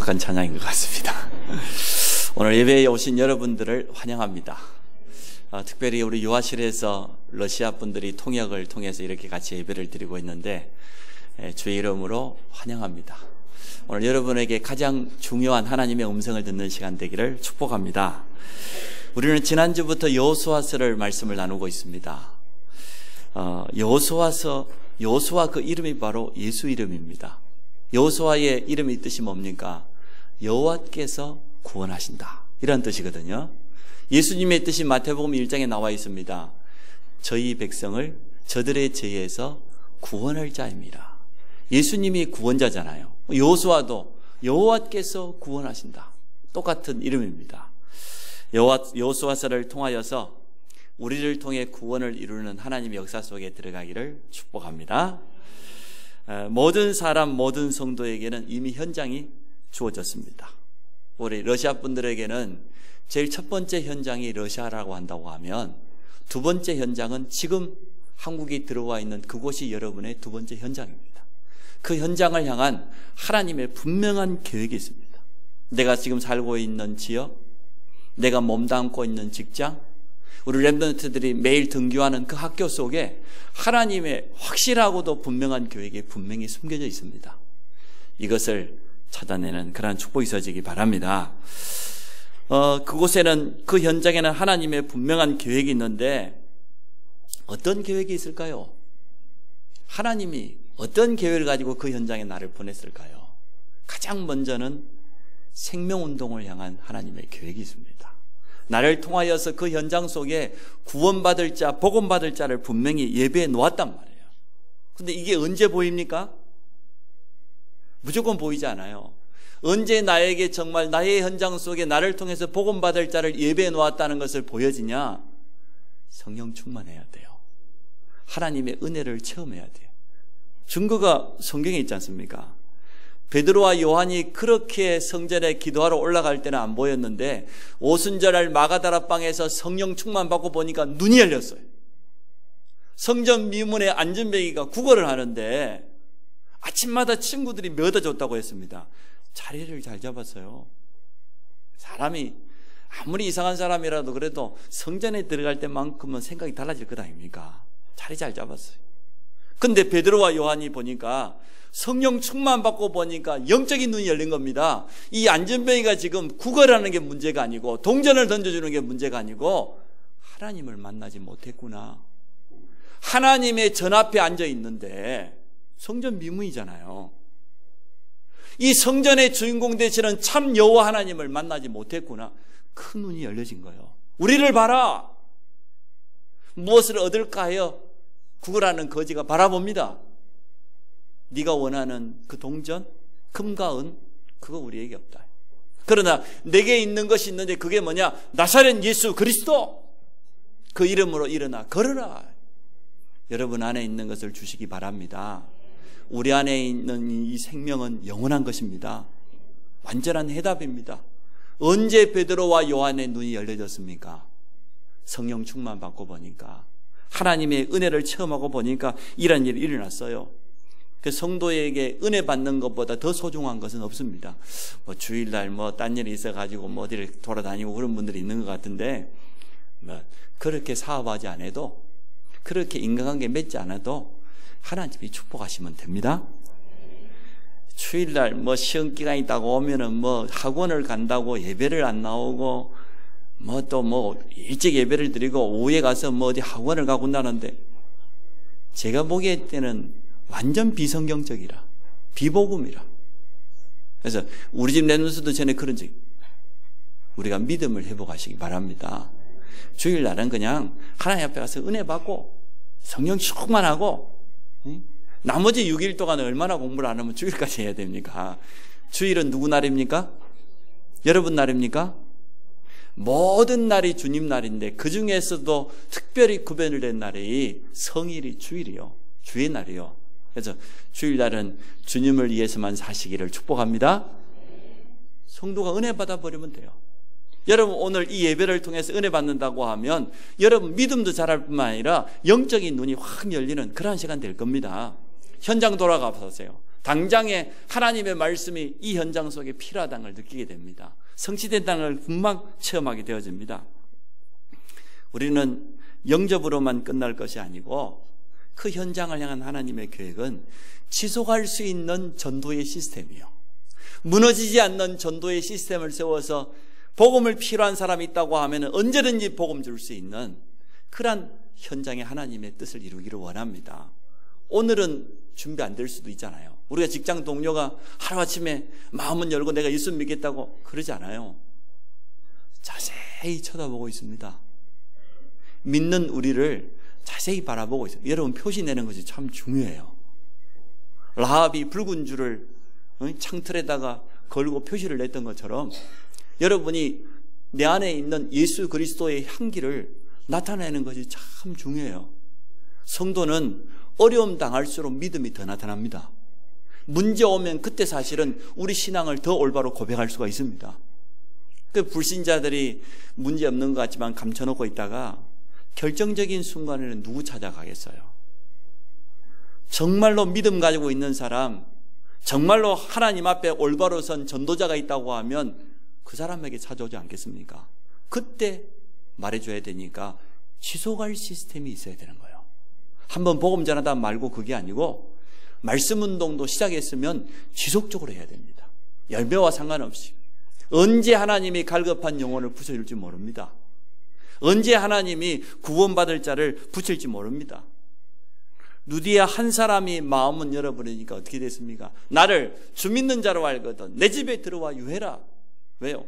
정확한 찬양인 것 같습니다. 오늘 예배에 오신 여러분들을 환영합니다. 특별히 우리 유아실에서 러시아 분들이 통역을 통해서 이렇게 같이 예배를 드리고 있는데 주의 이름으로 환영합니다. 오늘 여러분에게 가장 중요한 하나님의 음성을 듣는 시간 되기를 축복합니다. 우리는 지난주부터 여호수아서를 말씀을 나누고 있습니다. 여호수아 그 이름이 바로 예수 이름입니다. 여호수아의 이름의 뜻이 뭡니까? 여호와께서 구원하신다, 이런 뜻이거든요. 예수님의 뜻이 마태복음 1장에 나와 있습니다. 저희 백성을 저들의 죄에서 구원할 자입니다. 예수님이 구원자잖아요. 여호수아도 여호와께서 구원하신다, 똑같은 이름입니다. 여호수아서를 통하여서 우리를 통해 구원을 이루는 하나님의 역사 속에 들어가기를 축복합니다. 모든 사람, 모든 성도에게는 이미 현장이 주어졌습니다. 우리 러시아 분들에게는 제일 첫 번째 현장이 러시아라고 한다고 하면, 두 번째 현장은 지금 한국이 들어와 있는 그곳이 여러분의 두 번째 현장입니다. 그 현장을 향한 하나님의 분명한 계획이 있습니다. 내가 지금 살고 있는 지역, 내가 몸담고 있는 직장, 우리 렘넌트들이 매일 등교하는 그 학교 속에 하나님의 확실하고도 분명한 계획이 분명히 숨겨져 있습니다. 이것을 찾아내는 그러한 축복이 있어지기 바랍니다. 그곳에는, 그 현장에는 하나님의 분명한 계획이 있는데 어떤 계획이 있을까요? 하나님이 어떤 계획을 가지고 그 현장에 나를 보냈을까요? 가장 먼저는 생명운동을 향한 하나님의 계획이 있습니다. 나를 통하여서 그 현장 속에 구원받을 자, 복음받을 자를 분명히 예배해 놓았단 말이에요. 근데 이게 언제 보입니까? 무조건 보이지 않아요. 언제 나에게 정말 나의 현장 속에 나를 통해서 복음받을 자를 예배해 놓았다는 것을 보여지냐? 성령 충만해야 돼요. 하나님의 은혜를 체험해야 돼요. 증거가 성경에 있지 않습니까? 베드로와 요한이 그렇게 성전에 기도하러 올라갈 때는 안 보였는데 오순절날 마가다라방에서 성령 충만 받고 보니까 눈이 열렸어요. 성전 미문에 안전뱅이가 구걸을 하는데 아침마다 친구들이 메어다 줬다고 했습니다. 자리를 잘 잡았어요. 사람이 아무리 이상한 사람이라도 그래도 성전에 들어갈 때만큼은 생각이 달라질 것 아닙니까? 자리 잘 잡았어요. 근데 베드로와 요한이 보니까 성령 충만 받고 보니까 영적인 눈이 열린 겁니다. 이 안전뱅이가 지금 구걸하는 게 문제가 아니고 동전을 던져주는 게 문제가 아니고 하나님을 만나지 못했구나. 하나님의 전 앞에 앉아 있는데 성전 미문이잖아요. 이 성전의 주인공 되시는 참 여호와 하나님을 만나지 못했구나. 큰 눈이 열려진 거예요. 우리를 봐라. 무엇을 얻을까 하여 구걸하는 거지가 바라봅니다. 네가 원하는 그 동전, 금과 은, 그거 우리에게 없다. 그러나 내게 있는 것이 있는데 그게 뭐냐? 나사렛 예수 그리스도, 그 이름으로 일어나 걸어라. 여러분 안에 있는 것을 주시기 바랍니다. 우리 안에 있는 이 생명은 영원한 것입니다. 완전한 해답입니다. 언제 베드로와 요한의 눈이 열려졌습니까? 성령 충만 받고 보니까, 하나님의 은혜를 체험하고 보니까 이런 일이 일어났어요. 그 성도에게 은혜 받는 것보다 더 소중한 것은 없습니다. 주일날 딴 일이 있어가지고 어디를 돌아다니고 그런 분들이 있는 것 같은데, 그렇게 사업하지 않아도, 그렇게 인간관계 맺지 않아도 하나님이 축복하시면 됩니다. 주일날 시험 기간이 있다고 오면은 학원을 간다고 예배를 안 나오고 일찍 예배를 드리고 오후에 가서 어디 학원을 가고 온다는데, 제가 보기에 때는 완전 비성경적이라, 비복음이라. 그래서 우리 집 렘넌트도 전에 그런 적, 우리가 믿음을 회복하시기 바랍니다. 주일날은 그냥 하나님 앞에 가서 은혜 받고 성령 충만하고, 나머지 6일 동안 얼마나 공부를 안 하면 주일까지 해야 됩니까? 주일은 누구 날입니까? 여러분 날입니까? 모든 날이 주님 날인데 그 중에서도 특별히 구별을 된 날이 성일이 주일이요, 주의 날이요. 그래서 주일날은 주님을 위해서만 사시기를 축복합니다. 성도가 은혜 받아버리면 돼요. 여러분 오늘 이 예배를 통해서 은혜 받는다고 하면 여러분 믿음도 자랄 뿐만 아니라 영적인 눈이 확 열리는 그러한 시간 될 겁니다. 현장 돌아가 보세요. 당장에 하나님의 말씀이 이 현장 속에 필요하다는 걸 느끼게 됩니다. 성취된다는 걸 금방 체험하게 되어집니다. 우리는 영접으로만 끝날 것이 아니고 그 현장을 향한 하나님의 계획은 지속할 수 있는 전도의 시스템이요, 무너지지 않는 전도의 시스템을 세워서 복음을 필요한 사람이 있다고 하면 언제든지 복음 줄 수 있는 그러한 현장에 하나님의 뜻을 이루기를 원합니다. 오늘은 준비 안 될 수도 있잖아요. 우리가 직장 동료가 하루아침에 마음은 열고 내가 예수 믿겠다고 그러지 않아요. 자세히 쳐다보고 있습니다. 믿는 우리를 자세히 바라보고 있어요. 여러분, 표시 내는 것이 참 중요해요. 라합이 붉은 줄을 창틀에다가 걸고 표시를 냈던 것처럼 여러분이 내 안에 있는 예수 그리스도의 향기를 나타내는 것이 참 중요해요. 성도는 어려움 당할수록 믿음이 더 나타납니다. 문제 오면 그때 사실은 우리 신앙을 더 올바로 고백할 수가 있습니다. 그 불신자들이 문제 없는 것 같지만 감춰놓고 있다가 결정적인 순간에는 누구 찾아가겠어요? 정말로 믿음 가지고 있는 사람, 정말로 하나님 앞에 올바로 선 전도자가 있다고 하면 그 사람에게 찾아오지 않겠습니까? 그때 말해줘야 되니까 지속할 시스템이 있어야 되는 거예요. 한번 복음 전하다 말고 그게 아니고 말씀 운동도 시작했으면 지속적으로 해야 됩니다. 열매와 상관없이. 언제 하나님이 갈급한 영혼을 부셔줄지 모릅니다. 언제 하나님이 구원받을 자를 붙일지 모릅니다. 루디아 한 사람이 마음은 열어버리니까 어떻게 됐습니까? 나를 주 믿는 자로 알거든 내 집에 들어와 유해라. 왜요?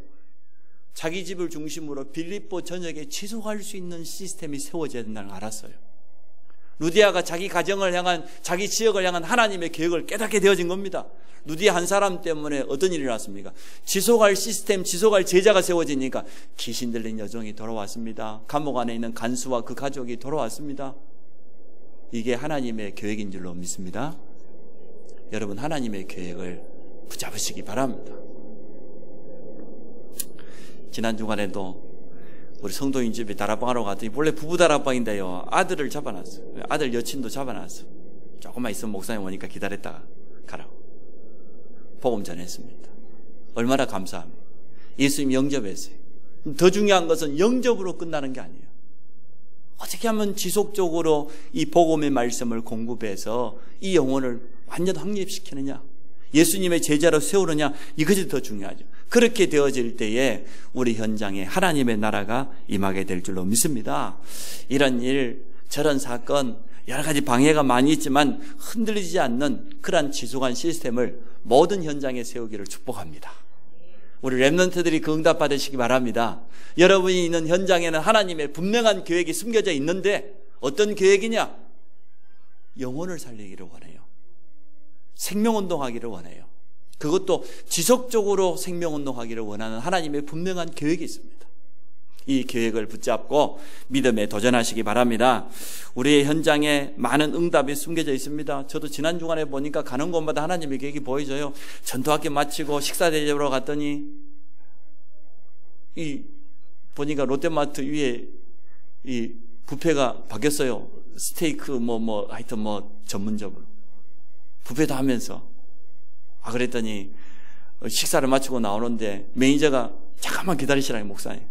자기 집을 중심으로 빌립보 전역에 지속할 수 있는 시스템이 세워져야 된다는 걸 알았어요. 루디아가 자기 가정을 향한, 자기 지역을 향한 하나님의 계획을 깨닫게 되어진 겁니다. 루디아 한 사람 때문에 어떤 일이 일어났습니까? 지속할 시스템, 지속할 제자가 세워지니까 귀신 들린 여종이 돌아왔습니다. 감옥 안에 있는 간수와 그 가족이 돌아왔습니다. 이게 하나님의 계획인 줄로 믿습니다. 여러분, 하나님의 계획을 붙잡으시기 바랍니다. 지난 주간에도 우리 성도인 집에 다락방하러 갔더니 원래 부부 다락방인데요, 아들을 잡아놨어요. 아들 여친도 잡아놨어. 조금만 있으면 목사님 오니까 기다렸다가 가라고 복음 전했습니다. 얼마나 감사합니다. 예수님 영접했어요. 더 중요한 것은 영접으로 끝나는 게 아니에요. 어떻게 하면 지속적으로 이 복음의 말씀을 공급해서 이 영혼을 완전 확립시키느냐, 예수님의 제자로 세우느냐, 이것이 더 중요하죠. 그렇게 되어질 때에 우리 현장에 하나님의 나라가 임하게 될 줄로 믿습니다. 이런 일, 저런 사건, 여러 가지 방해가 많이 있지만 흔들리지 않는 그러한 지속한 시스템을 모든 현장에 세우기를 축복합니다. 우리 렘넌트들이 그 응답 받으시기 바랍니다. 여러분이 있는 현장에는 하나님의 분명한 계획이 숨겨져 있는데 어떤 계획이냐? 영혼을 살리기를 원해요. 생명운동하기를 원해요. 그것도 지속적으로 생명운동하기를 원하는 하나님의 분명한 계획이 있습니다. 이 계획을 붙잡고 믿음에 도전하시기 바랍니다. 우리의 현장에 많은 응답이 숨겨져 있습니다. 저도 지난 주간에 보니까 가는 곳마다 하나님의 계획이 보여져요. 전도학교 마치고 식사 대접으로 갔더니 보니까 롯데마트 위에 이 뷔페가 바뀌었어요. 스테이크 하여튼 전문적으로 뷔페도 하면서 그랬더니 식사를 마치고 나오는데 매니저가 잠깐만 기다리시라고, 목사님.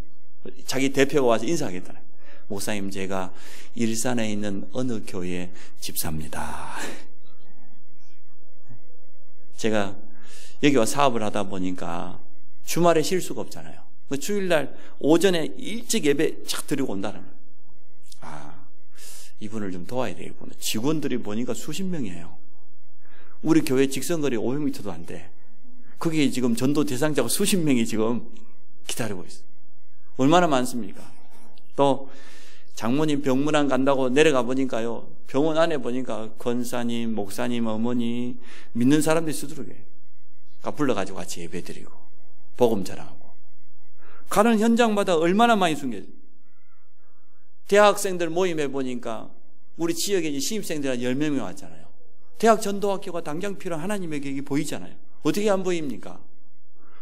자기 대표가 와서 인사하겠다는. 목사님, 제가 일산에 있는 어느 교회 집사입니다. 제가 여기 와 사업을 하다 보니까 주말에 쉴 수가 없잖아요. 주일날 오전에 일찍 예배 착 드리고 온다는 거예요. 이분을 좀 도와야 되겠구나. 직원들이 보니까 수십 명이에요. 우리 교회 직선거리 500m도 안 돼. 거기에 지금 전도 대상자가 수십 명이 지금 기다리고 있어요. 얼마나 많습니까? 또 장모님 병문안 간다고 내려가 보니까요, 병원 안에 보니까 권사님, 목사님, 어머니, 믿는 사람들이 수두룩해요. 불러가지고 같이 예배드리고 복음 전하고 가는 현장마다 얼마나 많이 숨겨져요. 대학생들 모임에 보니까 우리 지역에 이제 신입생들 한 10명이 왔잖아요. 대학 전도학교가 당장 필요한 하나님의 계획이 보이잖아요. 어떻게 안 보입니까?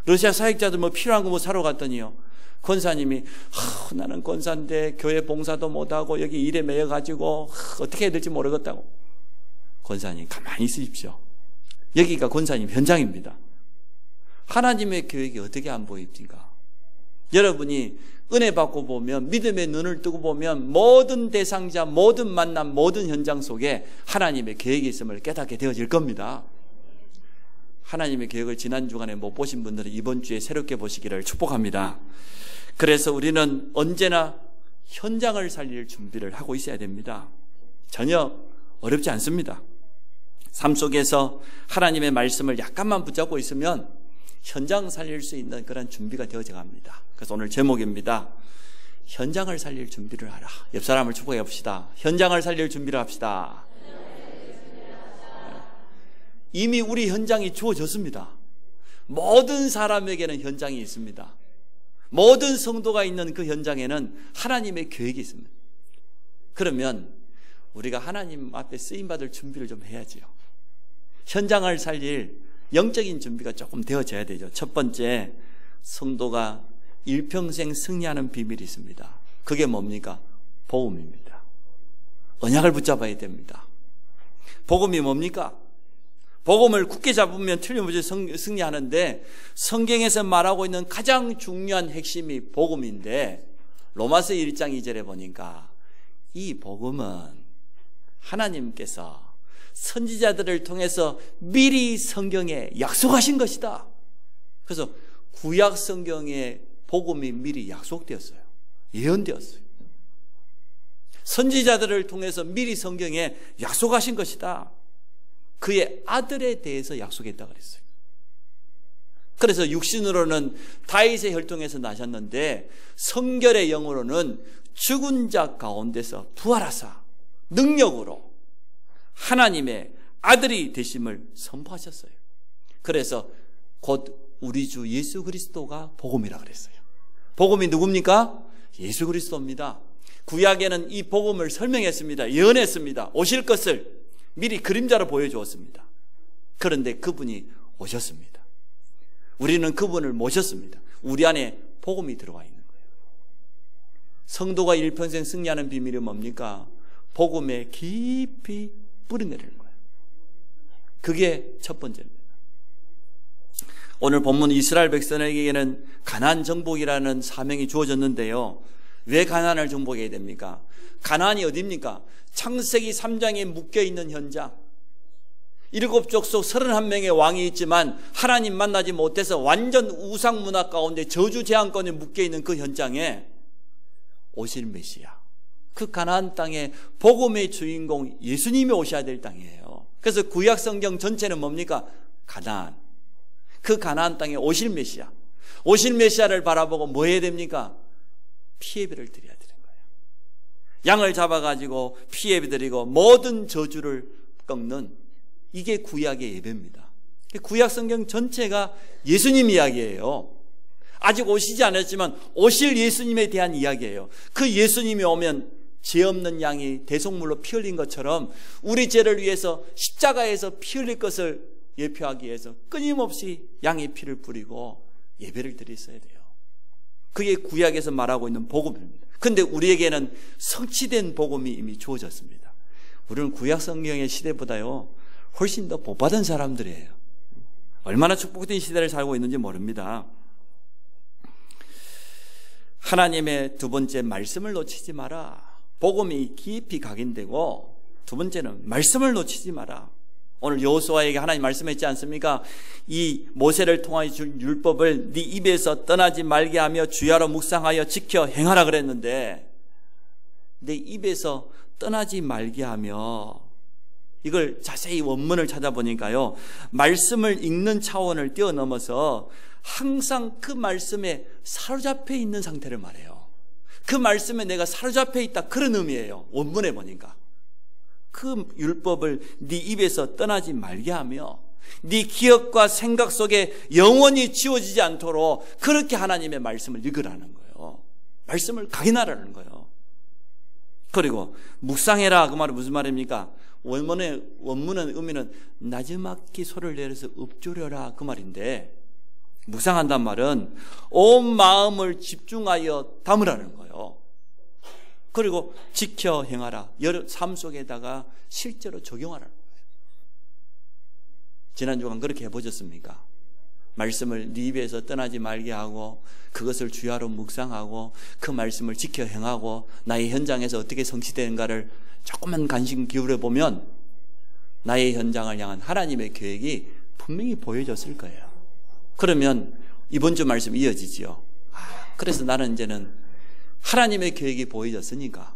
러시아 사역자들 필요한 거 사러 갔더니요, 권사님이 나는 권사인데 교회 봉사도 못하고 여기 일에 매여가지고 어떻게 해야 될지 모르겠다고. 권사님, 가만히 있으십시오. 여기가 권사님 현장입니다. 하나님의 계획이 어떻게 안 보입니까? 여러분이 은혜 받고 보면, 믿음의 눈을 뜨고 보면 모든 대상자, 모든 만남, 모든 현장 속에 하나님의 계획이 있음을 깨닫게 되어질 겁니다. 하나님의 계획을 지난 주간에 못 보신 분들은 이번 주에 새롭게 보시기를 축복합니다. 그래서 우리는 언제나 현장을 살릴 준비를 하고 있어야 됩니다. 전혀 어렵지 않습니다. 삶 속에서 하나님의 말씀을 약간만 붙잡고 있으면 현장 살릴 수 있는 그런 준비가 되어져 갑니다. 그래서 오늘 제목입니다. 현장을 살릴 준비를 하라. 옆 사람을 축복해 봅시다. 현장을 살릴 준비를 합시다. 이미 우리 현장이 주어졌습니다. 모든 사람에게는 현장이 있습니다. 모든 성도가 있는 그 현장에는 하나님의 계획이 있습니다. 그러면 우리가 하나님 앞에 쓰임받을 준비를 좀 해야지요. 현장을 살릴 영적인 준비가 조금 되어져야 되죠. 첫 번째, 성도가 일평생 승리하는 비밀이 있습니다. 그게 뭡니까? 복음입니다. 언약을 붙잡아야 됩니다. 복음이 뭡니까? 복음을 굳게 잡으면 틀림없이 승리하는데, 성경에서 말하고 있는 가장 중요한 핵심이 복음인데, 로마서 1장 2절에 보니까 이 복음은 하나님께서 선지자들을 통해서 미리 성경에 약속하신 것이다. 그래서 구약 성경에 복음이 미리 약속되었어요. 예언되었어요. 선지자들을 통해서 미리 성경에 약속하신 것이다. 그의 아들에 대해서 약속했다고 그랬어요. 그래서 육신으로는 다윗의 혈통에서 나셨는데 성결의 영으로는 죽은 자 가운데서 부활하사 능력으로 하나님의 아들이 되심을 선포하셨어요. 그래서 곧 우리 주 예수 그리스도가 복음이라 그랬어요. 복음이 누굽니까? 예수 그리스도입니다. 구약에는 이 복음을 설명했습니다. 예언했습니다. 오실 것을 미리 그림자로 보여주었습니다. 그런데 그분이 오셨습니다. 우리는 그분을 모셨습니다. 우리 안에 복음이 들어와 있는 거예요. 성도가 일평생 승리하는 비밀이 뭡니까? 복음에 깊이 뿌리내리는 거예요. 그게 첫 번째입니다. 오늘 본문 이스라엘 백성에게는 가나안 정복이라는 사명이 주어졌는데요. 왜 가나안을 정복해야 됩니까? 가나안이 어디입니까? 창세기 3장에 묶여있는 현장. 7족속 31명의 왕이 있지만 하나님 만나지 못해서 완전 우상문화 가운데 저주 재앙권에 묶여있는 그 현장에 오실 메시아, 그 가나안 땅에 복음의 주인공 예수님이 오셔야 될 땅이에요. 그래서 구약 성경 전체는 뭡니까? 가나안. 그 가나안 땅에 오실 메시아, 오실 메시아를 바라보고 뭐 해야 됩니까? 피예배를 드려야 되는 거예요. 양을 잡아가지고 피예배 드리고 모든 저주를 꺾는, 이게 구약의 예배입니다. 구약 성경 전체가 예수님 이야기예요. 아직 오시지 않았지만 오실 예수님에 대한 이야기예요. 그 예수님이 오면 죄 없는 양이 대속물로 피 흘린 것처럼 우리 죄를 위해서 십자가에서 피 흘릴 것을 예표하기 위해서 끊임없이 양의 피를 뿌리고 예배를 드렸어야 돼요. 그게 구약에서 말하고 있는 복음입니다. 그런데 우리에게는 성취된 복음이 이미 주어졌습니다. 우리는 구약 성경의 시대보다요 훨씬 더 복받은 사람들이에요. 얼마나 축복된 시대를 살고 있는지 모릅니다. 하나님의 두 번째, 말씀을 놓치지 마라. 복음이 깊이 각인되고, 두 번째는 말씀을 놓치지 마라. 오늘 여호수아에게 하나님 말씀했지 않습니까? 이 모세를 통하여 준 율법을 네 입에서 떠나지 말게 하며 주야로 묵상하여 지켜 행하라 그랬는데, 내 입에서 떠나지 말게 하며, 이걸 자세히 원문을 찾아보니까요, 말씀을 읽는 차원을 뛰어넘어서 항상 그 말씀에 사로잡혀 있는 상태를 말해요. 그 말씀에 내가 사로잡혀 있다, 그런 의미예요. 원문에 보니까 그 율법을 네 입에서 떠나지 말게 하며 네 기억과 생각 속에 영원히 지워지지 않도록 그렇게 하나님의 말씀을 읽으라는 거예요. 말씀을 각인하라는 거예요. 그리고 묵상해라, 그 말은 무슨 말입니까? 원문의 의미는 나지막히 소리를 내려서 읊조려라, 그 말인데, 묵상한단 말은 온 마음을 집중하여 담으라는 거예요. 그리고 지켜 행하라, 여러 삶 속에다가 실제로 적용하라는 거예요. 지난 주간 그렇게 해보셨습니까? 말씀을 네 입에서 떠나지 말게 하고 그것을 주야로 묵상하고 그 말씀을 지켜 행하고 나의 현장에서 어떻게 성취되는가를 조금만 관심 기울여 보면 나의 현장을 향한 하나님의 계획이 분명히 보여졌을 거예요. 그러면 이번 주 말씀 이어지지요. 그래서 나는 이제는 하나님의 계획이 보여졌으니까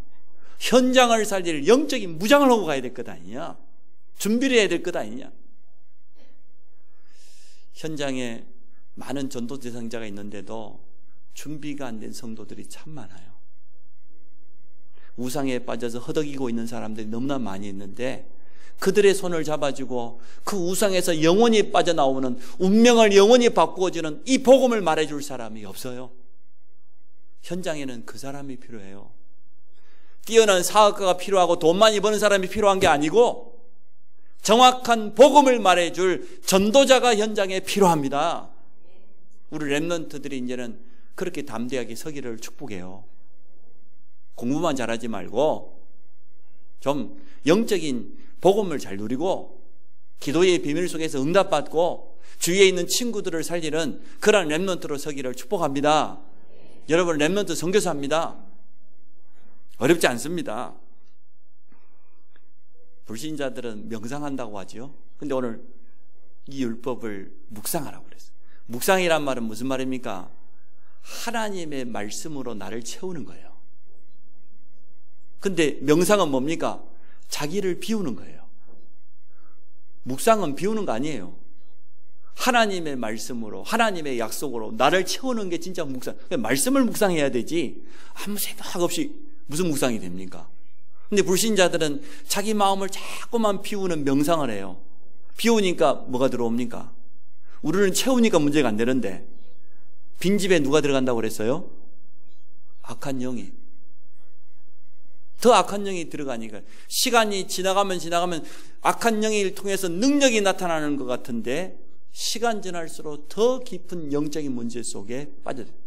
현장을 살릴 영적인 무장을 하고 가야 될 것 아니냐? 준비를 해야 될 것 아니냐? 현장에 많은 전도 대상자가 있는데도 준비가 안 된 성도들이 참 많아요. 우상에 빠져서 허덕이고 있는 사람들이 너무나 많이 있는데 그들의 손을 잡아주고 그 우상에서 영원히 빠져나오는 운명을 영원히 바꾸어주는 이 복음을 말해줄 사람이 없어요. 현장에는 그 사람이 필요해요. 뛰어난 사업가가 필요하고 돈 많이 버는 사람이 필요한 게 아니고 정확한 복음을 말해줄 전도자가 현장에 필요합니다. 우리 렘넌트들이 이제는 그렇게 담대하게 서기를 축복해요. 공부만 잘하지 말고 좀 영적인 복음을 잘 누리고 기도의 비밀 속에서 응답받고 주위에 있는 친구들을 살리는 그런 렘넌트로 서기를 축복합니다. 여러분 렘넌트 선교사입니다. 어렵지 않습니다. 불신자들은 명상한다고 하죠. 근데 오늘 이 율법을 묵상하라고 그랬어요. 묵상이란 말은 무슨 말입니까? 하나님의 말씀으로 나를 채우는 거예요. 근데 명상은 뭡니까? 자기를 비우는 거예요. 묵상은 비우는 거 아니에요. 하나님의 말씀으로 하나님의 약속으로 나를 채우는 게 진짜 묵상. 말씀을 묵상해야 되지 아무 생각 없이 무슨 묵상이 됩니까? 근데 불신자들은 자기 마음을 자꾸만 비우는 명상을 해요. 비우니까 뭐가 들어옵니까? 우리는 채우니까 문제가 안 되는데 빈집에 누가 들어간다고 그랬어요? 악한 영이. 더 악한 영이 들어가니까 시간이 지나가면 악한 영을 통해서 능력이 나타나는 것 같은데 시간 지날수록 더 깊은 영적인 문제 속에 빠져들어요.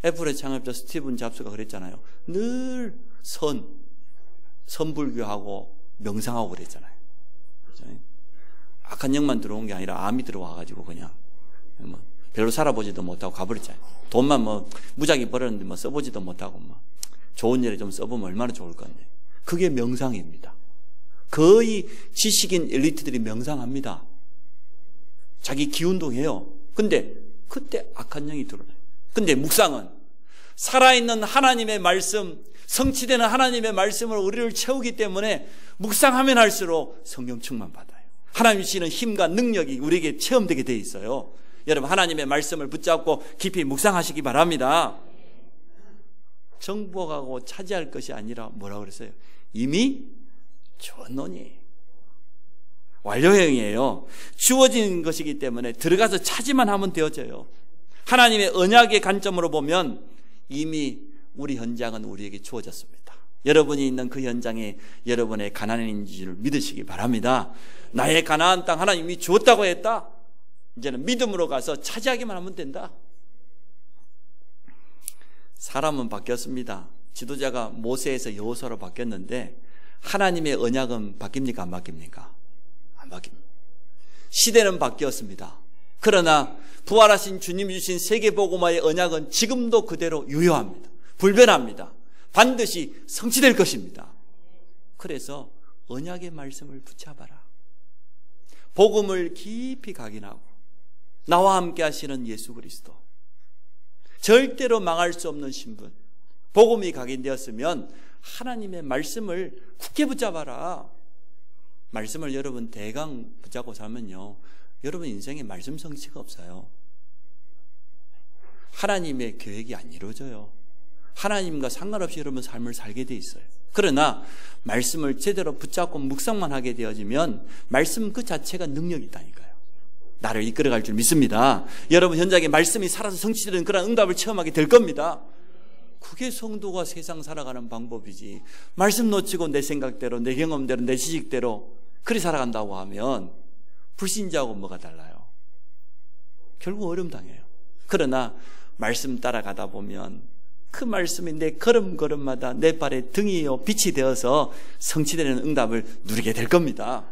애플의 창업자 스티븐 잡스가 그랬잖아요. 늘 선불교하고 명상하고 그랬잖아요. 악한 영만 들어온 게 아니라 암이 들어와가지고 그냥 별로 살아보지도 못하고 가버렸잖아요. 돈만 무작위 벌었는데 써보지도 못하고 좋은 일에 좀 써보면 얼마나 좋을 건데. 그게 명상입니다. 거의 지식인 엘리트들이 명상합니다. 자기 기운동해요. 근데 그때 악한 영이 들어오네. 근데 묵상은 살아있는 하나님의 말씀, 성취되는 하나님의 말씀으로 우리를 채우기 때문에 묵상하면 할수록 성령 충만 받아요. 하나님 주시는 힘과 능력이 우리에게 체험되게 돼 있어요. 여러분 하나님의 말씀을 붙잡고 깊이 묵상하시기 바랍니다. 정복하고 차지할 것이 아니라 뭐라고 그랬어요? 이미 주었노니. 완료형이에요. 주어진 것이기 때문에 들어가서 차지만 하면 되어져요. 하나님의 언약의 관점으로 보면 이미 우리 현장은 우리에게 주어졌습니다. 여러분이 있는 그 현장에 여러분의 가나안인지를 믿으시기 바랍니다. 나의 가나안 땅 하나님이 주었다고 했다. 이제는 믿음으로 가서 차지하기만 하면 된다. 사람은 바뀌었습니다. 지도자가 모세에서 여호수아로 바뀌었는데 하나님의 언약은 바뀝니까? 안 바뀝니까? 안 바뀝니다. 시대는 바뀌었습니다. 그러나 부활하신 주님이 주신 세계복음화의 언약은 지금도 그대로 유효합니다. 불변합니다. 반드시 성취될 것입니다. 그래서 언약의 말씀을 붙잡아라. 복음을 깊이 각인하고 나와 함께 하시는 예수 그리스도, 절대로 망할 수 없는 신분, 복음이 각인되었으면 하나님의 말씀을 굳게 붙잡아라. 말씀을 여러분 대강 붙잡고 살면요, 여러분 인생에 말씀 성취가 없어요. 하나님의 계획이 안 이루어져요. 하나님과 상관없이 여러분 삶을 살게 돼 있어요. 그러나 말씀을 제대로 붙잡고 묵상만 하게 되어지면 말씀 그 자체가 능력이 있다니까요. 나를 이끌어갈 줄 믿습니다. 여러분 현장에 말씀이 살아서 성취되는 그런 응답을 체험하게 될 겁니다. 그게 성도가 세상 살아가는 방법이지. 말씀 놓치고 내 생각대로, 내 경험대로, 내 지식대로 그리 살아간다고 하면 불신자하고 뭐가 달라요? 결국 어려움당해요. 그러나 말씀 따라가다 보면 그 말씀이 내 걸음걸음마다 내 발에 등이요 빛이 되어서 성취되는 응답을 누리게 될 겁니다.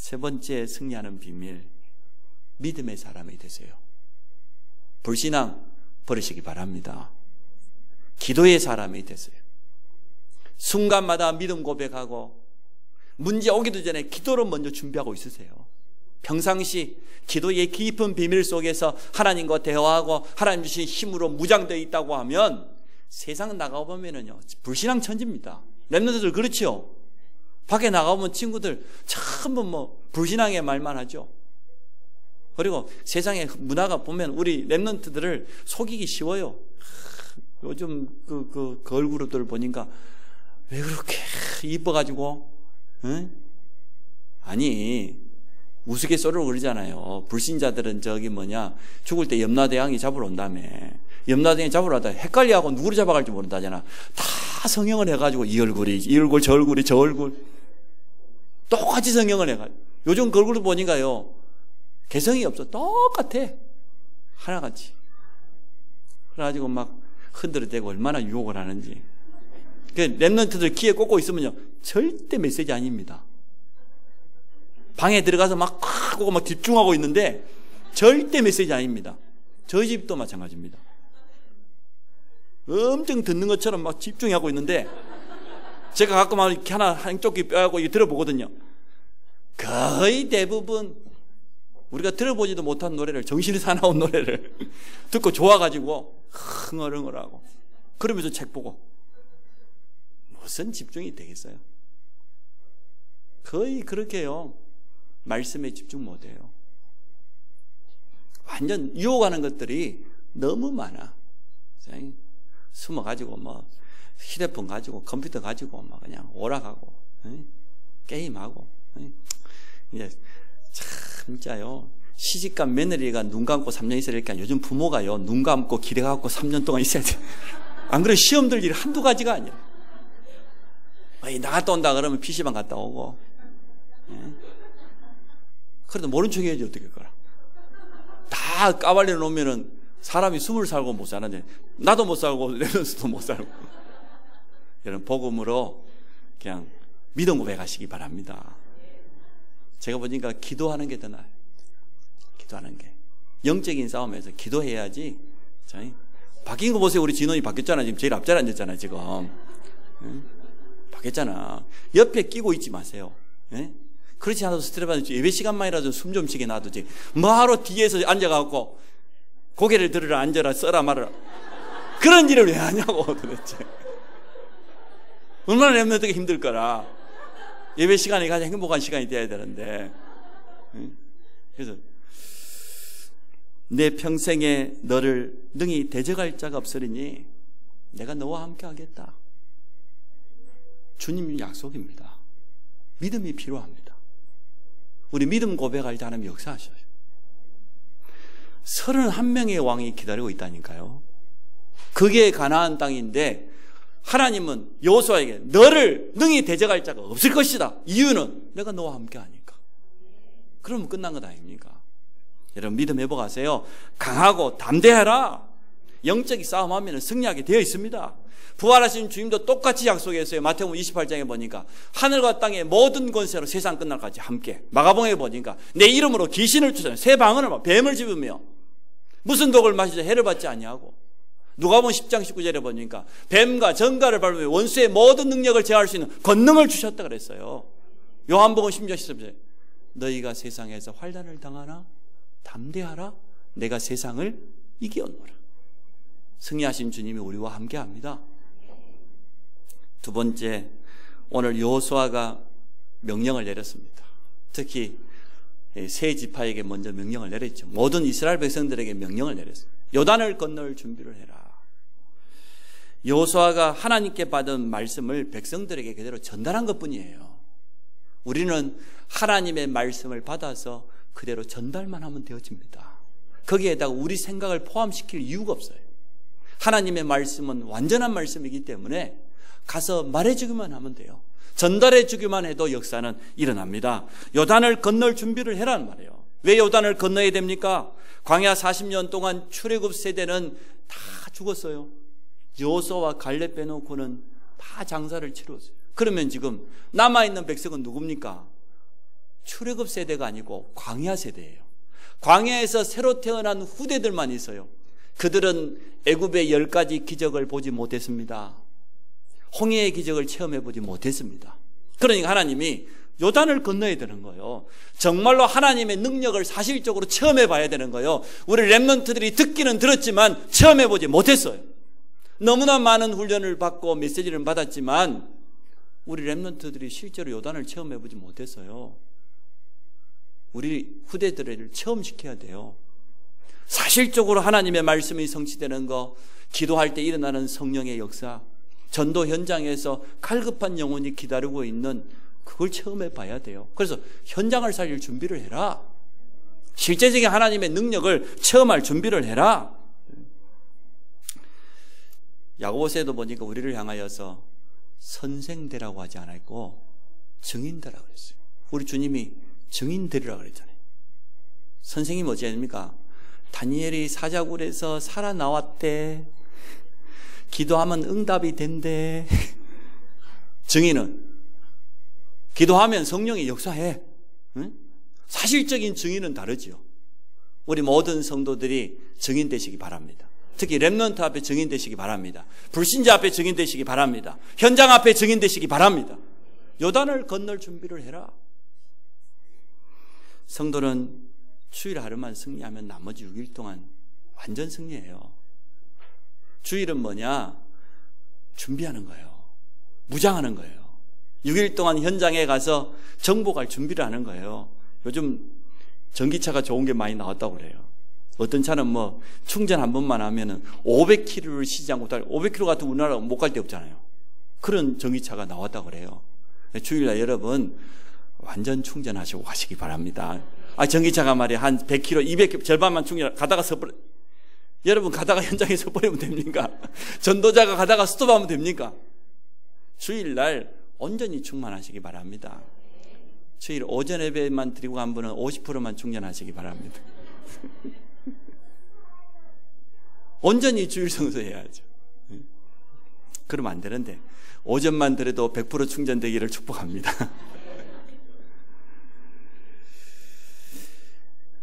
세 번째 승리하는 비밀, 믿음의 사람이 되세요. 불신앙 버리시기 바랍니다. 기도의 사람이 되세요. 순간마다 믿음 고백하고 문제 오기도 전에 기도로 먼저 준비하고 있으세요. 평상시 기도의 깊은 비밀 속에서 하나님과 대화하고 하나님 주신 힘으로 무장되어 있다고 하면 세상 나가보면은요, 불신앙 천지입니다. 렘넌트들 그렇죠? 밖에 나가보면 친구들 전부 불신앙의 말만 하죠. 그리고 세상의 문화가 보면 우리 렘넌트들을 속이기 쉬워요. 요즘 그 걸그룹들 보니까 왜 그렇게 이뻐가지고, 응? 아니, 우스갯소리로 그러잖아요. 불신자들은 죽을 때 염라대왕이 잡으러 온다며. 염라대왕이 잡으러 왔다 헷갈려하고 누구를 잡아갈지 모른다잖아. 다 성형을 해가지고 이 얼굴, 저 얼굴이, 저 얼굴. 똑같이 성형을 해가지고. 요즘 걸그룹 보니까요, 개성이 없어. 똑같아. 하나같이. 그래가지고 막 흔들어대고 얼마나 유혹을 하는지. 그 렘넌트들 귀에 꽂고 있으면요, 절대 메시지 아닙니다. 방에 들어가서 막 꽂고 막 집중하고 있는데 절대 메시지 아닙니다. 저희 집도 마찬가지입니다. 엄청 듣는 것처럼 막 집중하고 있는데 제가 가끔 이렇게 한쪽 귀 빼고 들어보거든요. 거의 대부분 우리가 들어보지도 못한 노래를, 정신이 사나운 노래를 듣고 좋아가지고 흥얼흥얼하고 그러면서 책 보고 무슨 집중이 되겠어요? 거의 그렇게요. 말씀에 집중 못해요. 완전 유혹하는 것들이 너무 많아. 숨어가지고 휴대폰 가지고 컴퓨터 가지고 그냥 오락하고 게임하고. 이제 참 진짜요. 시집간 며느리가 눈 감고 3년 있으니까 요즘 부모가요, 눈 감고 기대갖고 3년 동안 있어야 돼. 안 그래 시험들 일이 한두 가지가 아니야. 나갔다 온다 그러면 PC방 갔다 오고. 그래도 모른 척 해야지 어떻게 그거라. 다 까발려 놓으면은 사람이 숨을 살고 못 사는데, 나도 못 살고 렘넌트도 못 살고. 여러분 복음으로 그냥 믿음 고백하시기 바랍니다. 제가 보니까 기도하는 게 더 나아요. 기도하는 게. 영적인 싸움에서 기도해야지. 바뀐 거 보세요. 우리 진원이 바뀌었잖아. 지금 제일 앞자리 앉았잖아 지금. 바뀌었잖아. 옆에 끼고 있지 마세요. 그렇지 않아도 스트레스 받지. 예배 시간만이라도 숨 좀 쉬게 놔두지. 뭐하러 뒤에서 앉아갖고 고개를 들으라 앉아라 써라 말아라. 그런 일을 왜 하냐고 도대체. 얼마나 렘넌트가 힘들 거라. 예배 시간이 가장 행복한 시간이 돼야 되는데. 그래서 내 평생에 너를 능히 대적할 자가 없으리니 내가 너와 함께 하겠다. 주님 약속입니다. 믿음이 필요합니다. 우리 믿음 고백할 때 하나님 역사하셔요. 31명의 왕이 기다리고 있다니까요. 그게 가나안 땅인데 하나님은 여호수아에게 너를 능히 대적할 자가 없을 것이다. 이유는 내가 너와 함께 하니까. 그러면 끝난 것 아닙니까? 여러분 믿음 회복하세요. 강하고 담대하라. 영적인 싸움하면 승리하게 되어 있습니다. 부활하신 주님도 똑같이 약속했어요. 마태복음 28장에 보니까 하늘과 땅의 모든 권세로 세상 끝날까지 함께. 마가복음에 보니까 내 이름으로 귀신을 쫓아내며 새 방언을 뱀을 집으며 무슨 독을 마시자 해를 받지 아니하고. 누가복음 10장 19절에 보니까 뱀과 전갈을 밟으며 원수의 모든 능력을 제어할 수 있는 권능을 주셨다 그랬어요. 요한복음 10장 13절에 너희가 세상에서 환난을 당하나 담대하라. 내가 세상을 이기었노라. 승리하신 주님이 우리와 함께합니다. 두 번째, 오늘 여호수아가 명령을 내렸습니다. 특히 세 지파에게 먼저 명령을 내렸죠. 모든 이스라엘 백성들에게 명령을 내렸습니다. 요단을 건널 준비를 해라. 여호수아가 하나님께 받은 말씀을 백성들에게 그대로 전달한 것뿐이에요. 우리는 하나님의 말씀을 받아서 그대로 전달만 하면 되어집니다. 거기에다가 우리 생각을 포함시킬 이유가 없어요. 하나님의 말씀은 완전한 말씀이기 때문에 가서 말해주기만 하면 돼요. 전달해주기만 해도 역사는 일어납니다. 요단을 건널 준비를 해라는 말이에요. 왜 요단을 건너야 됩니까? 광야 40년 동안 출애굽 세대는 다 죽었어요. 여호수아와 갈렙 빼놓고는 다 장사를 치렀어요. 그러면 지금 남아있는 백성은 누굽니까? 출애굽 세대가 아니고 광야 세대예요. 광야에서 새로 태어난 후대들만 있어요. 그들은 애굽의 10가지 기적을 보지 못했습니다. 홍해의 기적을 체험해 보지 못했습니다. 그러니까 하나님이 요단을 건너야 되는 거예요. 정말로 하나님의 능력을 사실적으로 체험해 봐야 되는 거예요. 우리 렘넌트들이 듣기는 들었지만 체험해 보지 못했어요. 너무나 많은 훈련을 받고 메시지를 받았지만 우리 렘넌트들이 실제로 요단을 체험해 보지 못했어요. 우리 후대들을 체험시켜야 돼요. 사실적으로 하나님의 말씀이 성취되는 거, 기도할 때 일어나는 성령의 역사, 전도 현장에서 갈급한 영혼이 기다리고 있는 그걸 체험해 봐야 돼요. 그래서 현장을 살릴 준비를 해라. 실제적인 하나님의 능력을 체험할 준비를 해라. 야고보서에도 보니까 우리를 향하여서 선생되라고 하지 않았고 증인되라고 그랬어요. 우리 주님이 증인되리라고 그랬잖아요. 선생이 뭐지 아닙니까? 다니엘이 사자굴에서 살아나왔대. 기도하면 응답이 된대. 증인은 기도하면 성령이 역사해. 응? 사실적인 증인은 다르죠. 우리 모든 성도들이 증인 되시기 바랍니다. 특히 렘넌트 앞에 증인 되시기 바랍니다. 불신자 앞에 증인 되시기 바랍니다. 현장 앞에 증인 되시기 바랍니다. 요단을 건널 준비를 해라. 성도는 주일 하루만 승리하면 나머지 6일 동안 완전 승리해요. 주일은 뭐냐? 준비하는 거예요. 무장하는 거예요. 6일 동안 현장에 가서 정복할 준비를 하는 거예요. 요즘 전기차가 좋은 게 많이 나왔다고 그래요. 어떤 차는 뭐 충전 한 번만 하면은 500km를 쉬지 않고 500km 같은 우리나라 못 갈 데 없잖아요. 그런 전기차가 나왔다고 그래요. 주일날 여러분 완전 충전하시고 가시기 바랍니다. 전기차가 말이야 한 100km, 200km 절반만 충전 가다가 서버려. 여러분 가다가 현장에 서버리면 됩니까? 전도자가 가다가 스톱하면 됩니까? 주일날 온전히 충만하시기 바랍니다. 주일 오전 예배만 드리고 간 분은 50%만 충전하시기 바랍니다. 온전히 주일 성수해야죠. 그러면 안 되는데 오전만 드려도 100% 충전되기를 축복합니다.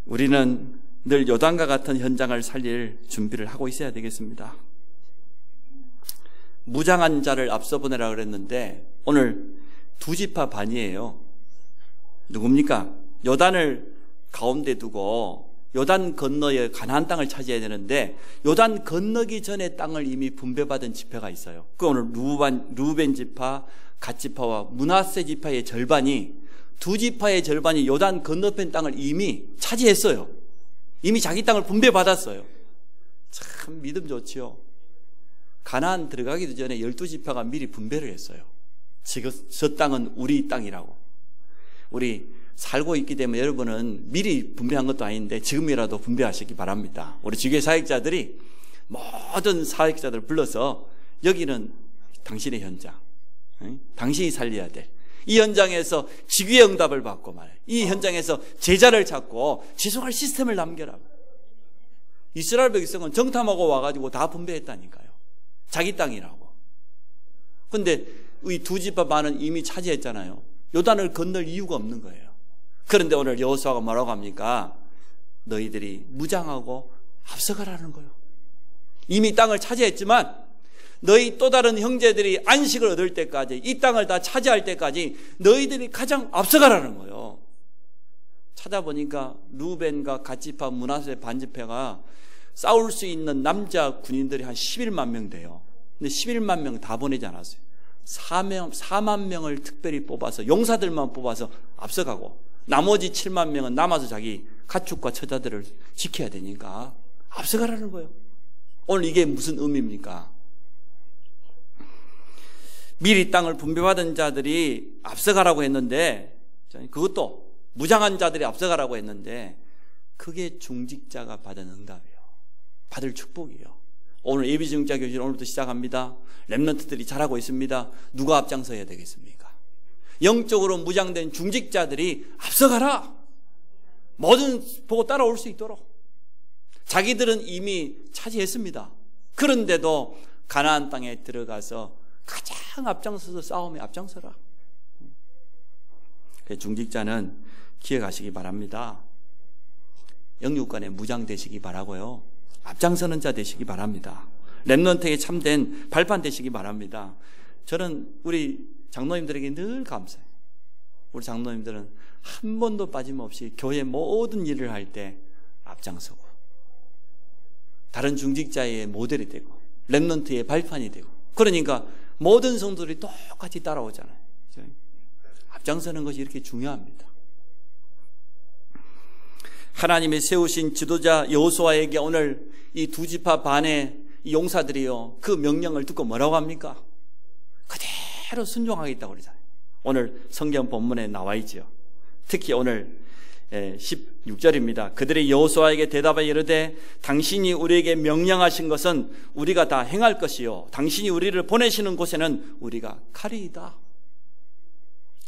우리는 늘 요단과 같은 현장을 살릴 준비를 하고 있어야 되겠습니다. 무장한 자를 앞서 보내라 그랬는데 오늘 2지파 반이에요. 누굽니까? 요단을 가운데 두고 요단 건너에 가나안 땅을 차지해야 되는데 요단 건너기 전에 땅을 이미 분배받은 지파가 있어요. 그 오늘 루벤 지파, 갓 지파와 므낫세 지파의 절반이 2지파의 절반이 요단 건너편 땅을 이미 차지했어요. 이미 자기 땅을 분배받았어요. 참 믿음 좋지요. 가나안 들어가기도 전에 12지파가 미리 분배를 했어요. 지금 저 땅은 우리 땅이라고. 우리 살고 있기 때문에 여러분은 미리 분배한 것도 아닌데 지금이라도 분배하시기 바랍니다. 우리 지교회 사역자들이 모든 사역자들을 불러서 여기는 당신의 현장, 당신이 살려야 돼. 이 현장에서 지구의 응답을 받고 말해. 이 현장에서 제자를 찾고 지속할 시스템을 남겨라. 이스라엘 백성은 정탐하고 와가지고 다 분배했다니까요. 자기 땅이라고. 근데 이 2지파 반은 이미 차지했잖아요. 요단을 건널 이유가 없는 거예요. 그런데 오늘 여호수아가 뭐라고 합니까? 너희들이 무장하고 앞서가라는 거예요. 이미 땅을 차지했지만 너희 또 다른 형제들이 안식을 얻을 때까지, 이 땅을 다 차지할 때까지 너희들이 가장 앞서가라는 거예요. 찾아보니까 루벤과 갓지파, 므낫세 반지파가 싸울 수 있는 남자 군인들이 한 11만 명 돼요. 근데 11만 명 다 보내지 않았어요. 4만 명을 특별히 뽑아서 용사들만 뽑아서 앞서가고 나머지 7만 명은 남아서 자기 가축과 처자들을 지켜야 되니까 앞서가라는 거예요. 오늘 이게 무슨 의미입니까? 미리 땅을 분배받은 자들이 앞서가라고 했는데, 그것도 무장한 자들이 앞서가라고 했는데 그게 중직자가 받은 응답이에요. 받을 축복이에요. 오늘 예비중직자 교실 오늘부터 시작합니다. 렘넌트들이 잘하고 있습니다. 누가 앞장서야 되겠습니까? 영적으로 무장된 중직자들이 앞서가라. 뭐든 보고 따라올 수 있도록. 자기들은 이미 차지했습니다. 그런데도 가나안 땅에 들어가서 가장 앞장서서 싸움에 앞장서라. 중직자는 기억하시기 바랍니다. 영육간에 무장되시기 바라고요. 앞장서는 자 되시기 바랍니다. 렘넌트에 참된 발판 되시기 바랍니다. 저는 우리 장로님들에게 늘 감사해요. 우리 장로님들은 한 번도 빠짐없이 교회 모든 일을 할 때 앞장서고 다른 중직자의 모델이 되고 렘넌트의 발판이 되고, 그러니까 모든 성도들이 똑같이 따라오잖아요. 앞장서는 것이 이렇게 중요합니다. 하나님이 세우신 지도자 여호수아에게 오늘 이 두 지파 반의 이 용사들이요, 그 명령을 듣고 뭐라고 합니까? 그대로 순종하겠다고 그러잖아요. 오늘 성경 본문에 나와 있죠. 특히 오늘 16절입니다. 그들이 여호수아에게 대답하여 이르되 당신이 우리에게 명령하신 것은 우리가 다 행할 것이요 당신이 우리를 보내시는 곳에는 우리가 가리이다.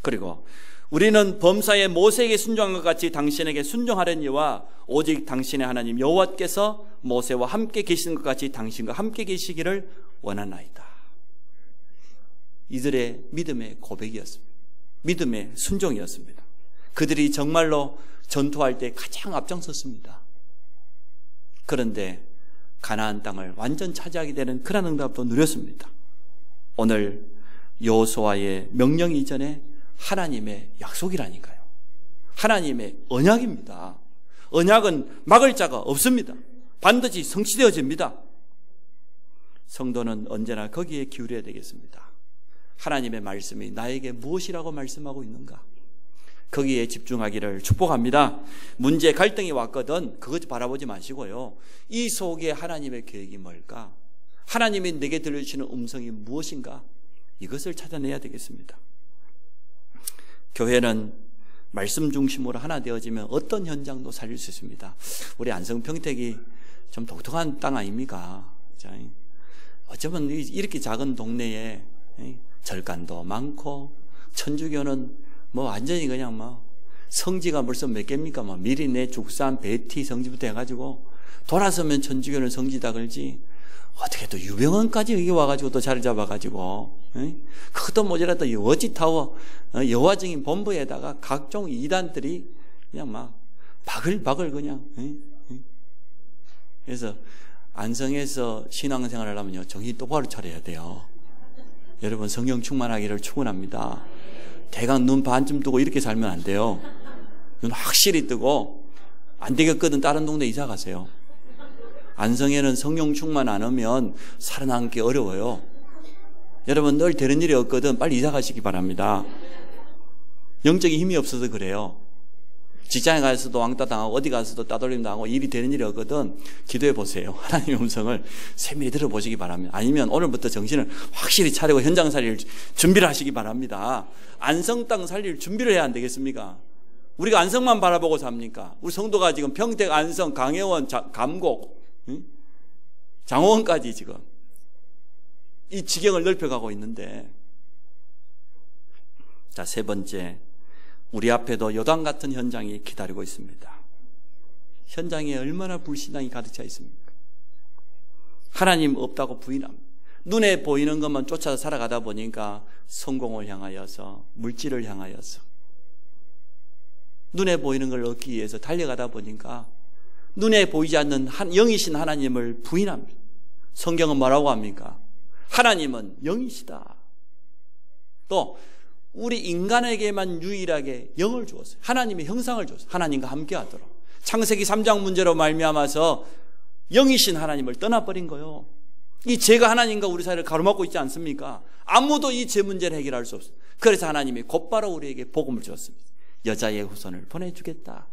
그리고 우리는 범사에 모세에게 순종한 것 같이 당신에게 순종하려니와 오직 당신의 하나님 여호와께서 모세와 함께 계시는 것 같이 당신과 함께 계시기를 원하나이다. 이들의 믿음의 고백이었습니다. 믿음의 순종이었습니다. 그들이 정말로 전투할 때 가장 앞장섰습니다. 그런데 가나안 땅을 완전 차지하게 되는 그런 응답도 누렸습니다. 오늘 여호수아의 명령 이전에 하나님의 약속이라니까요. 하나님의 언약입니다. 언약은 막을 자가 없습니다. 반드시 성취되어집니다. 성도는 언제나 거기에 기울여야 되겠습니다. 하나님의 말씀이 나에게 무엇이라고 말씀하고 있는가? 거기에 집중하기를 축복합니다. 문제 갈등이 왔거든 그것 바라보지 마시고요, 이 속에 하나님의 계획이 뭘까? 하나님이 내게 들려주시는 음성이 무엇인가? 이것을 찾아내야 되겠습니다. 교회는 말씀 중심으로 하나 되어지면 어떤 현장도 살릴 수 있습니다. 우리 안성 평택이 좀 독특한 땅 아닙니까? 어쩌면 이렇게 작은 동네에 절간도 많고, 천주교는 뭐 완전히 그냥 뭐 성지가 벌써 몇 개입니까? 뭐 미리내, 죽산, 베티 성지부터 해가지고 돌아서면 천주교는 성지다 그러지, 어떻게 또 유병원까지 여기 와가지고 또 자리 잡아가지고, 그것도 모자라도 워치타워, 여호와증인 본부에다가 각종 이단들이 그냥 막 바글바글 그냥. 그래서 안성에서 신앙생활을 하면요, 정신 똑바로 차려야 돼요. 여러분, 성령 충만하기를 축원합니다. 대강 눈 반쯤 뜨고 이렇게 살면 안 돼요. 눈 확실히 뜨고, 안 되겠거든 다른 동네 이사 가세요. 안성에는 성령 충만 안 하면 살아남기 어려워요. 여러분, 늘 되는 일이 없거든 빨리 이사 가시기 바랍니다. 영적인 힘이 없어서 그래요. 직장에 가서도 왕따 당하고 어디 가서도 따돌림 당하고 일이 되는 일이 없거든. 기도해 보세요. 하나님의 음성을 세밀히 들어보시기 바랍니다. 아니면 오늘부터 정신을 확실히 차리고 현장 살릴 준비를 하시기 바랍니다. 안성 땅 살릴 준비를 해야 안 되겠습니까? 우리가 안성만 바라보고 삽니까? 우리 성도가 지금 평택, 안성, 강혜원, 감곡, 장호원까지 지금 이 지경을 넓혀가고 있는데, 자, 세 번째, 우리 앞에도 요단 같은 현장이 기다리고 있습니다. 현장에 얼마나 불신앙이 가득 차 있습니까? 하나님 없다고 부인합니다. 눈에 보이는 것만 쫓아서 살아가다 보니까 성공을 향하여서, 물질을 향하여서, 눈에 보이는 걸 얻기 위해서 달려가다 보니까 눈에 보이지 않는 영이신 하나님을 부인합니다. 성경은 뭐라고 합니까? 하나님은 영이시다. 또 우리 인간에게만 유일하게 영을 주었어요. 하나님의 형상을 주었어요. 하나님과 함께하도록. 창세기 3장 문제로 말미암아서 영이신 하나님을 떠나버린 거예요. 이 죄가 하나님과 우리 사이를 가로막고 있지 않습니까? 아무도 이 죄 문제를 해결할 수 없어요. 그래서 하나님이 곧바로 우리에게 복음을 주었습니다. 여자의 후손을 보내주겠다.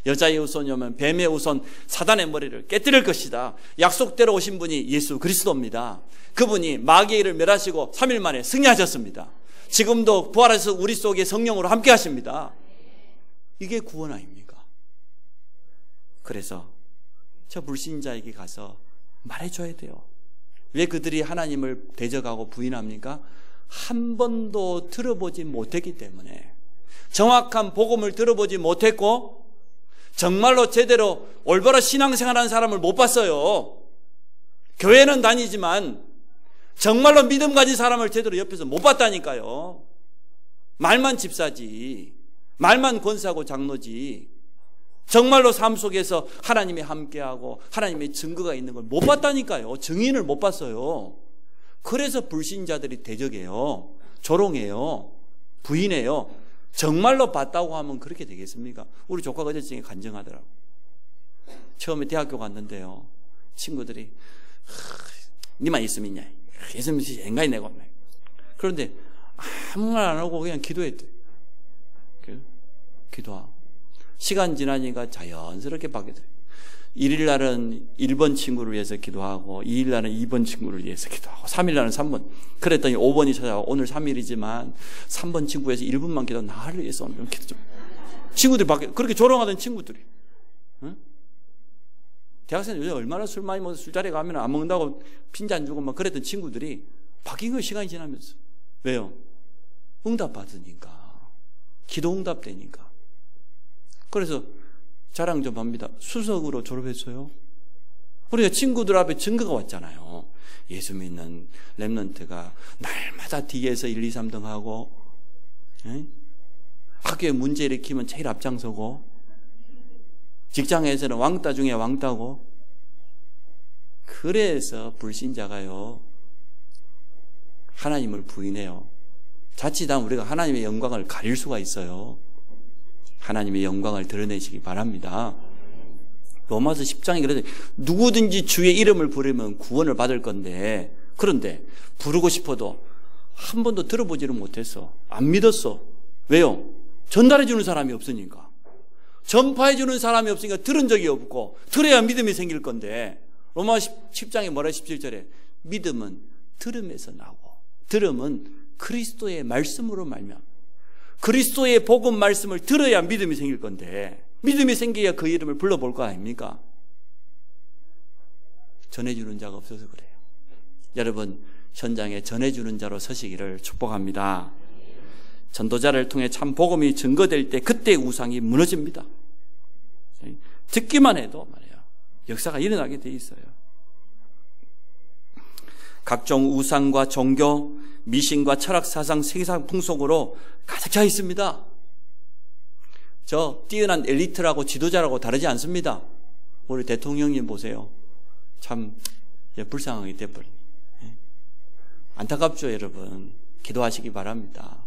여자의 후손이 오면 뱀의 후손 사단의 머리를 깨뜨릴 것이다. 약속대로 오신 분이 예수 그리스도입니다. 그분이 마귀의 일을 멸하시고 3일 만에 승리하셨습니다. 지금도 부활해서 우리 속에 성령으로 함께 하십니다. 이게 구원 아닙니까? 그래서 저 불신자에게 가서 말해줘야 돼요. 왜 그들이 하나님을 대적하고 부인합니까? 한 번도 들어보지 못했기 때문에, 정확한 복음을 들어보지 못했고 정말로 제대로 올바로 신앙생활하는 사람을 못 봤어요. 교회는 다니지만 정말로 믿음 가진 사람을 제대로 옆에서 못 봤다니까요. 말만 집사지. 말만 권세하고 장로지 정말로 삶 속에서 하나님이 함께하고 하나님의 증거가 있는 걸 못 봤다니까요. 증인을 못 봤어요. 그래서 불신자들이 대적해요. 조롱해요. 부인해요. 정말로 봤다고 하면 그렇게 되겠습니까? 우리 조카가 어제 중에 간증하더라고. 처음에 대학교 갔는데요. 친구들이 니만 있으면 있냐? 있으면 엔가이 내고. 그런데 아무 말 안 하고 그냥 기도했대. 기도하고. 시간 지나니까 자연스럽게 바뀌어요. 1일 날은 1번 친구를 위해서 기도하고 2일 날은 2번 친구를 위해서 기도하고 3일 날은 3번. 그랬더니 5번이 찾아오고 오늘 3일이지만 3번 친구 위해서 1분만 기도 나를 위해서 오늘 기도 좀. 친구들이 바뀌어. 그렇게 조롱하던 친구들이. 응? 대학생 요즘 얼마나 술 많이 먹어서 술자리에 가면 안 먹는다고 핀잔 주고 막 그랬던 친구들이 바뀐 거예요. 시간이 지나면서. 왜요? 응답 받으니까. 기도 응답 되니까. 그래서 자랑 좀 합니다. 수석으로 졸업했어요. 우리가 친구들 앞에 증거가 왔잖아요. 예수 믿는 렘넌트가 날마다 뒤에서 1, 2, 3등 하고 학교에 문제 일으키면 제일 앞장서고 직장에서는 왕따 중에 왕따고. 그래서 불신자가요 하나님을 부인해요. 자칫하면 우리가 하나님의 영광을 가릴 수가 있어요. 하나님의 영광을 드러내시기 바랍니다. 로마서 10장에 그래서 누구든지 주의 이름을 부르면 구원을 받을 건데, 그런데 부르고 싶어도 한 번도 들어보지를 못했어. 안 믿었어. 왜요? 전달해 주는 사람이 없으니까. 전파해 주는 사람이 없으니까 들은 적이 없고, 들어야 믿음이 생길 건데, 로마 10장에 뭐라 17절에 믿음은 들음에서 나고, 들음은 그리스도의 말씀으로 말미암아. 그리스도의 복음 말씀을 들어야 믿음이 생길 건데, 믿음이 생겨야 그 이름을 불러볼 거 아닙니까? 전해주는 자가 없어서 그래요. 여러분, 현장에 전해주는 자로 서시기를 축복합니다. 전도자를 통해 참 복음이 증거될 때 그때 우상이 무너집니다. 듣기만 해도 말이에요, 역사가 일어나게 돼 있어요. 각종 우상과 종교, 미신과 철학, 사상, 세상 풍속으로 가득 차 있습니다. 저 뛰어난 엘리트라고 지도자라고 다르지 않습니다. 우리 대통령님 보세요. 참 불쌍하게 돼버려. 안타깝죠, 여러분. 기도하시기 바랍니다.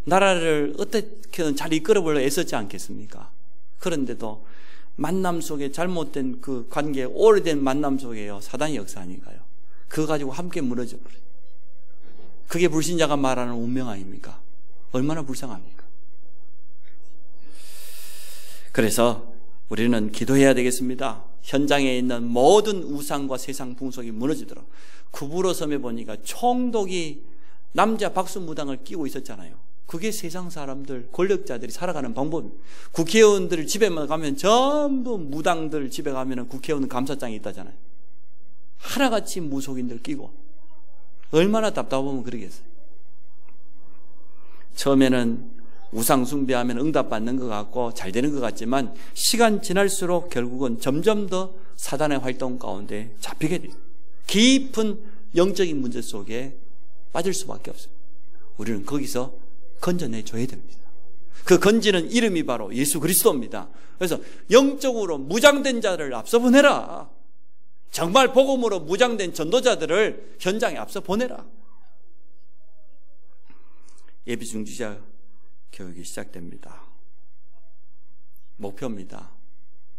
나라를 어떻게든 잘 이끌어보려고 애썼지 않겠습니까? 그런데도 만남 속에 잘못된 그 관계, 오래된 만남 속에요, 사단의 역사 아닌가요? 그거 가지고 함께 무너져 버려요. 그게 불신자가 말하는 운명 아닙니까? 얼마나 불쌍합니까? 그래서 우리는 기도해야 되겠습니다. 현장에 있는 모든 우상과 세상 풍속이 무너지도록. 구부러섬에 보니까 총독이 남자 박수무당을 끼고 있었잖아요. 그게 세상 사람들, 권력자들이 살아가는 방법입니다. 국회의원들 집에만 가면 전부 무당들 집에 가면 국회의원 감사장이 있다잖아요. 하나같이 무속인들 끼고. 얼마나 답답하면 그러겠어요. 처음에는 우상 숭배하면 응답받는 것 같고 잘 되는 것 같지만 시간 지날수록 결국은 점점 더 사단의 활동 가운데 잡히게 돼요. 깊은 영적인 문제 속에 빠질 수밖에 없어요. 우리는 거기서 건져내줘야 됩니다. 그 건지는 이름이 바로 예수 그리스도입니다. 그래서 영적으로 무장된 자를 앞서 보내라. 정말 복음으로 무장된 전도자들을 현장에 앞서 보내라. 예비 중지자 교육이 시작됩니다. 목표입니다.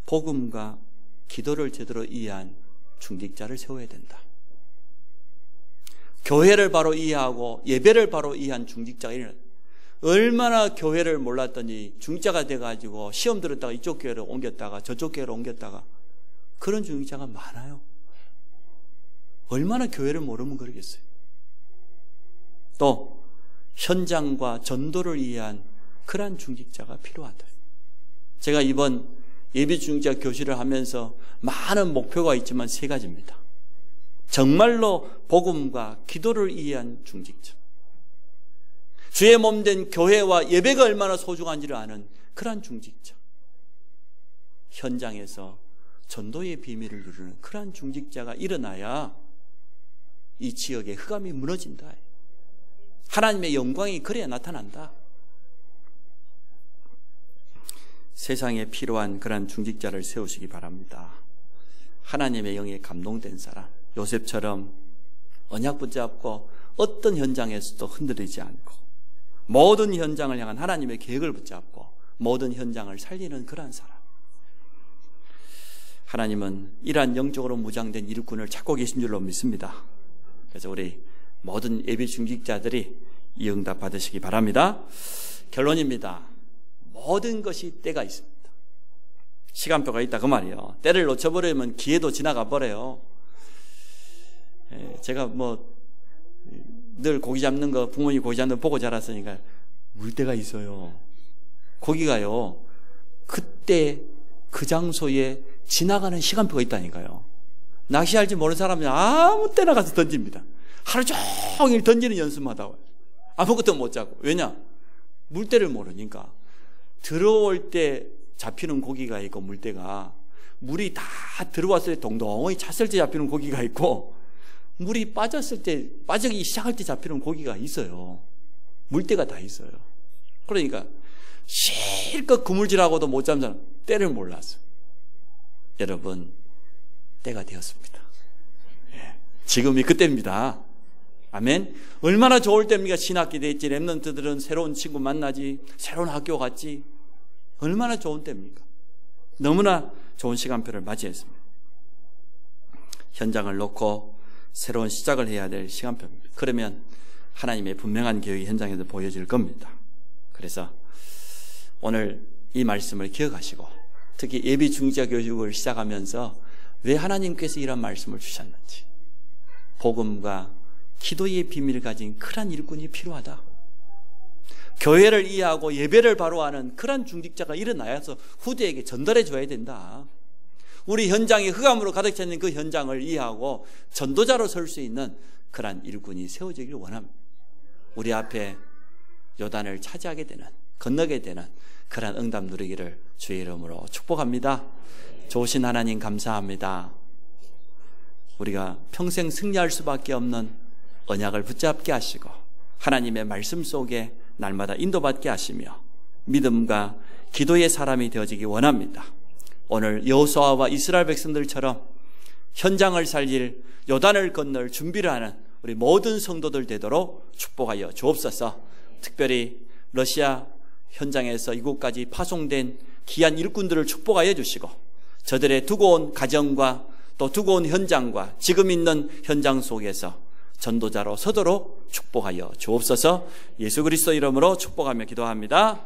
복음과 기도를 제대로 이해한 중직자를 세워야 된다. 교회를 바로 이해하고 예배를 바로 이해한 중직자가 일어나. 얼마나 교회를 몰랐더니 중직자가 돼가지고 시험 들었다가 이쪽 교회로 옮겼다가 저쪽 교회로 옮겼다가 그런 중직자가 많아요. 얼마나 교회를 모르면 그러겠어요. 또 현장과 전도를 이해한 그러한 중직자가 필요하다. 제가 이번 예비 중직자 교실을 하면서 많은 목표가 있지만 3가지입니다. 정말로 복음과 기도를 이해한 중직자, 주의 몸된 교회와 예배가 얼마나 소중한지를 아는 그러한 중직자, 현장에서 전도의 비밀을 누리는 그러한 중직자가 일어나야 이 지역의 흑암이 무너진다. 하나님의 영광이 그래야 나타난다. 세상에 필요한 그런 중직자를 세우시기 바랍니다. 하나님의 영에 감동된 사람, 요셉처럼 언약 붙잡고 어떤 현장에서도 흔들리지 않고 모든 현장을 향한 하나님의 계획을 붙잡고 모든 현장을 살리는 그러한 사람. 하나님은 이러한 영적으로 무장된 일꾼을 찾고 계신 줄로 믿습니다. 그래서 우리 모든 예비 중직자들이 이 응답 받으시기 바랍니다. 결론입니다. 모든 것이 때가 있습니다. 시간표가 있다 그 말이에요. 때를 놓쳐버리면 기회도 지나가 버려요. 제가 늘 고기 잡는 거, 부모님 고기 잡는 거 보고 자랐으니까 물때가 있어요. 고기가요, 그때 그 장소에 지나가는 시간표가 있다니까요. 낚시할 줄 모르는 사람은 아무 때나 가서 던집니다. 하루 종일 던지는 연습만 하다가 아무것도 못 잡고. 왜냐? 물때를 모르니까. 들어올 때 잡히는 고기가 있고, 물때가 물이 다 들어왔을 때 동동이 찼을 때 잡히는 고기가 있고, 물이 빠졌을 때, 빠지기 시작할 때 잡히는 고기가 있어요. 물때가 다 있어요. 그러니까 실컷 그물질하고도 못 잡는 사람, 때를 몰랐어요. 여러분, 때가 되었습니다. 지금이 그때입니다. 아멘. 얼마나 좋을 때입니까? 신학기 됐지, 랩런트들은 새로운 친구 만나지, 새로운 학교 갔지. 얼마나 좋은 때입니까? 너무나 좋은 시간표를 맞이했습니다. 현장을 놓고 새로운 시작을 해야 될 시간표입니다. 그러면 하나님의 분명한 계획이 현장에서 보여질 겁니다. 그래서 오늘 이 말씀을 기억하시고, 특히 예비 중직자 교육을 시작하면서 왜 하나님께서 이런 말씀을 주셨는지, 복음과 기도의 비밀을 가진 그런 일꾼이 필요하다. 교회를 이해하고 예배를 바로 하는 그런 중직자가 일어나서 후대에게 전달해 줘야 된다. 우리 현장이 흑암으로 가득 차 있는 그 현장을 이해하고 전도자로 설 수 있는 그런 일꾼이 세워지길 원합니다. 우리 앞에 요단을 차지하게 되는, 건너게 되는 그런 응답 누리기를 주의 이름으로 축복합니다. 좋으신 하나님 감사합니다. 우리가 평생 승리할 수밖에 없는 언약을 붙잡게 하시고 하나님의 말씀 속에 날마다 인도받게 하시며 믿음과 기도의 사람이 되어지기 원합니다. 오늘 여호수아와 이스라엘 백성들처럼 현장을 살릴, 요단을 건널 준비를 하는 우리 모든 성도들 되도록 축복하여 주옵소서. 특별히 러시아 현장에서 이곳까지 파송된 귀한 일꾼들을 축복하여 주시고, 저들의 두고 온 가정과 또 두고 온 현장과 지금 있는 현장 속에서 전도자로 서도록 축복하여 주옵소서. 예수 그리스도 이름으로 축복하며 기도합니다.